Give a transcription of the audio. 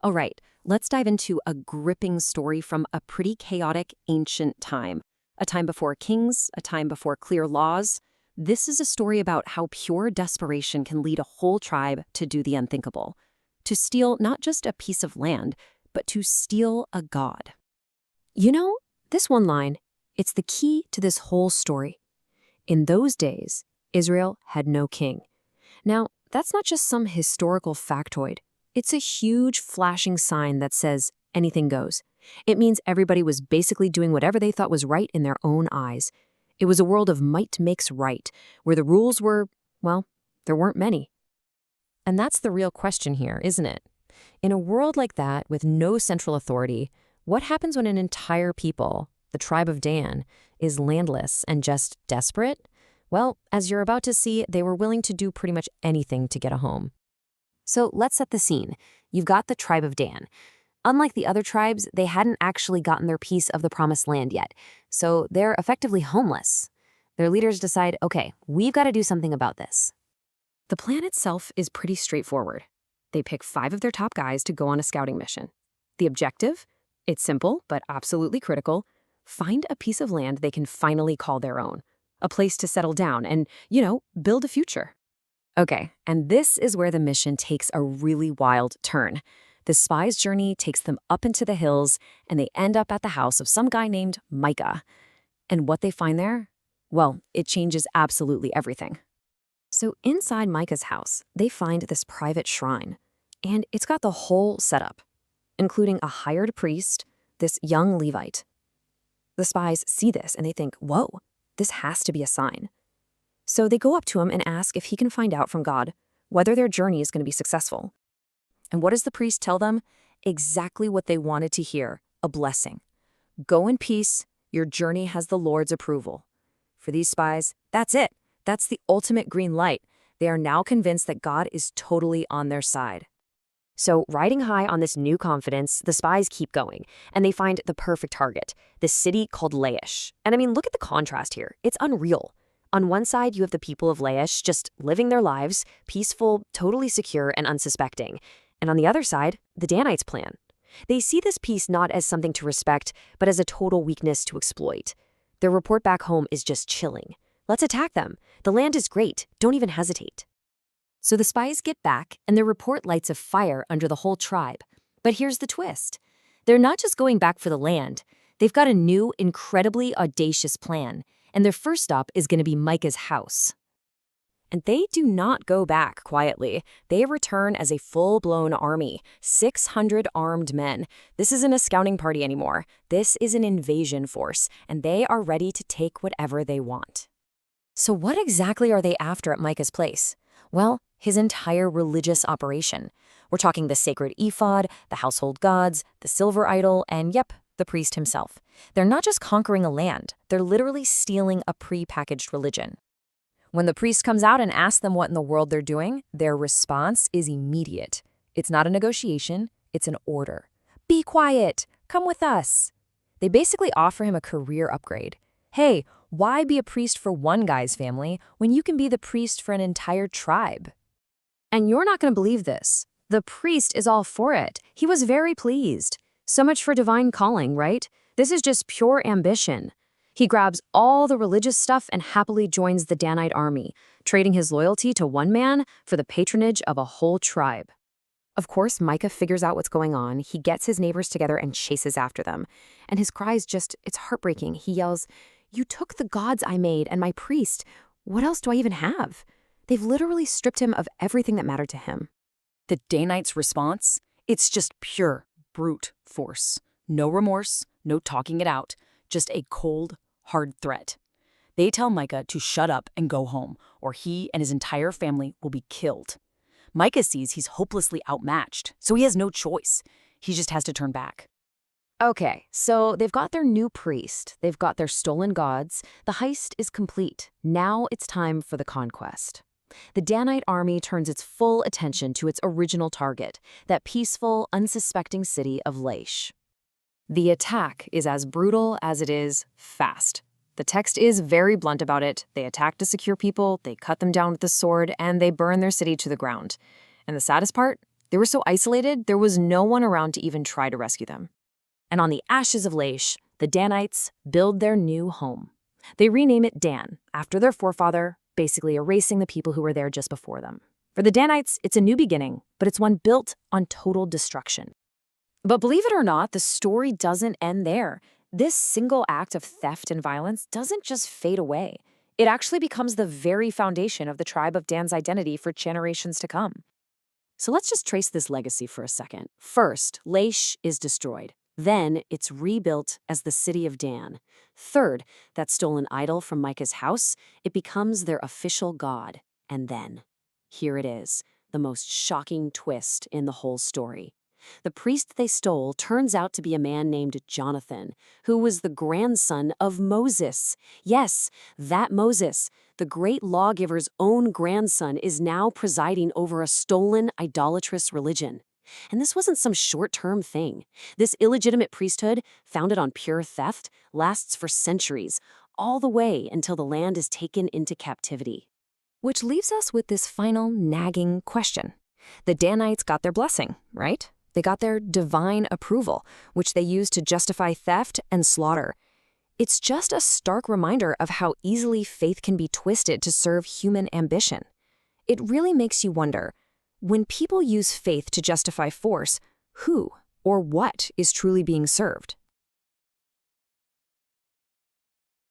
All right, let's dive into a gripping story from a pretty chaotic ancient time. A time before kings, a time before clear laws. This is a story about how pure desperation can lead a whole tribe to do the unthinkable. To steal not just a piece of land, but to steal a god. You know, this one line, it's the key to this whole story. In those days, Israel had no king. Now, that's not just some historical factoid. It's a huge flashing sign that says anything goes. It means everybody was basically doing whatever they thought was right in their own eyes. It was a world of might makes right, where the rules were, well, there weren't many. And that's the real question here, isn't it? In a world like that, with no central authority, what happens when an entire people, the tribe of Dan, is landless and just desperate? Well, as you're about to see, they were willing to do pretty much anything to get a home. So let's set the scene. You've got the tribe of Dan. Unlike the other tribes, they hadn't actually gotten their piece of the promised land yet, so they're effectively homeless. Their leaders decide, okay, we've got to do something about this. The plan itself is pretty straightforward. They pick 5 of their top guys to go on a scouting mission. The objective? It's simple, but absolutely critical. Find a piece of land they can finally call their own. A place to settle down and, build a future. Okay, and this is where the mission takes a really wild turn. The spies' journey takes them up into the hills, and they end up at the house of some guy named Micah. And what they find there? Well, it changes absolutely everything. So inside Micah's house, they find this private shrine, and it's got the whole setup, including a hired priest, this young Levite. The spies see this, and they think, whoa, this has to be a sign. So they go up to him and ask if he can find out from God whether their journey is going to be successful. And what does the priest tell them? Exactly what they wanted to hear, a blessing. Go in peace, your journey has the Lord's approval. For these spies, that's it. That's the ultimate green light. They are now convinced that God is totally on their side. So, riding high on this new confidence, the spies keep going, and they find the perfect target, this city called Laish. And I mean, look at the contrast here. It's unreal. On one side, you have the people of Laish just living their lives, peaceful, totally secure, and unsuspecting. And on the other side, the Danites' plan. They see this peace not as something to respect, but as a total weakness to exploit. Their report back home is just chilling. Let's attack them. The land is great. Don't even hesitate. So the spies get back, and their report lights a fire under the whole tribe. But here's the twist. They're not just going back for the land. They've got a new, incredibly audacious plan. And their first stop is going to be Micah's house. And they do not go back quietly. They return as a full-blown army, 600 armed men. This isn't a scouting party anymore. This is an invasion force, and they are ready to take whatever they want. So what exactly are they after at Micah's place? Well, his entire religious operation. We're talking the sacred ephod, the household gods, the silver idol, and yep, the priest himself. They're not just conquering a land, they're literally stealing a pre-packaged religion. When the priest comes out and asks them what in the world they're doing, their response is immediate. It's not a negotiation, it's an order. Be quiet, come with us. They basically offer him a career upgrade. Hey, why be a priest for one guy's family when you can be the priest for an entire tribe? And you're not going to believe this. The priest is all for it. He was very pleased. So much for divine calling, right? This is just pure ambition. He grabs all the religious stuff and happily joins the Danite army, trading his loyalty to one man for the patronage of a whole tribe. Of course, Micah figures out what's going on. He gets his neighbors together and chases after them. And his cries it's heartbreaking. He yells, "You took the gods I made and my priest. What else do I even have?" They've literally stripped him of everything that mattered to him. The Danites' response? It's just pure brute force. No remorse, no talking it out, just a cold, hard threat. They tell Micah to shut up and go home, or he and his entire family will be killed. Micah sees he's hopelessly outmatched, so he has no choice. He just has to turn back. Okay, so they've got their new priest, they've got their stolen gods, the heist is complete. Now it's time for the conquest. The Danite army turns its full attention to its original target, that peaceful, unsuspecting city of Laish. The attack is as brutal as it is fast. The text is very blunt about it. They attack to secure people, they cut them down with the sword, and they burn their city to the ground. And the saddest part? They were so isolated, there was no one around to even try to rescue them. And on the ashes of Laish, the Danites build their new home. They rename it Dan, after their forefather, basically erasing the people who were there just before them. For the Danites, it's a new beginning, but it's one built on total destruction. But believe it or not, the story doesn't end there. This single act of theft and violence doesn't just fade away. It actually becomes the very foundation of the tribe of Dan's identity for generations to come. So let's just trace this legacy for a second. First, Laish is destroyed. Then it's rebuilt as the city of Dan. Third, that stolen idol from Micah's house, it becomes their official god. And then, here it is, the most shocking twist in the whole story. The priest they stole turns out to be a man named Jonathan, who was the grandson of Moses. Yes, that Moses, the great lawgiver's own grandson, is now presiding over a stolen, idolatrous religion. And this wasn't some short-term thing. This illegitimate priesthood, founded on pure theft, lasts for centuries, all the way until the land is taken into captivity. Which leaves us with this final nagging question. The Danites got their blessing, right? They got their divine approval, which they used to justify theft and slaughter. It's just a stark reminder of how easily faith can be twisted to serve human ambition. It really makes you wonder, when people use faith to justify force, who or what is truly being served?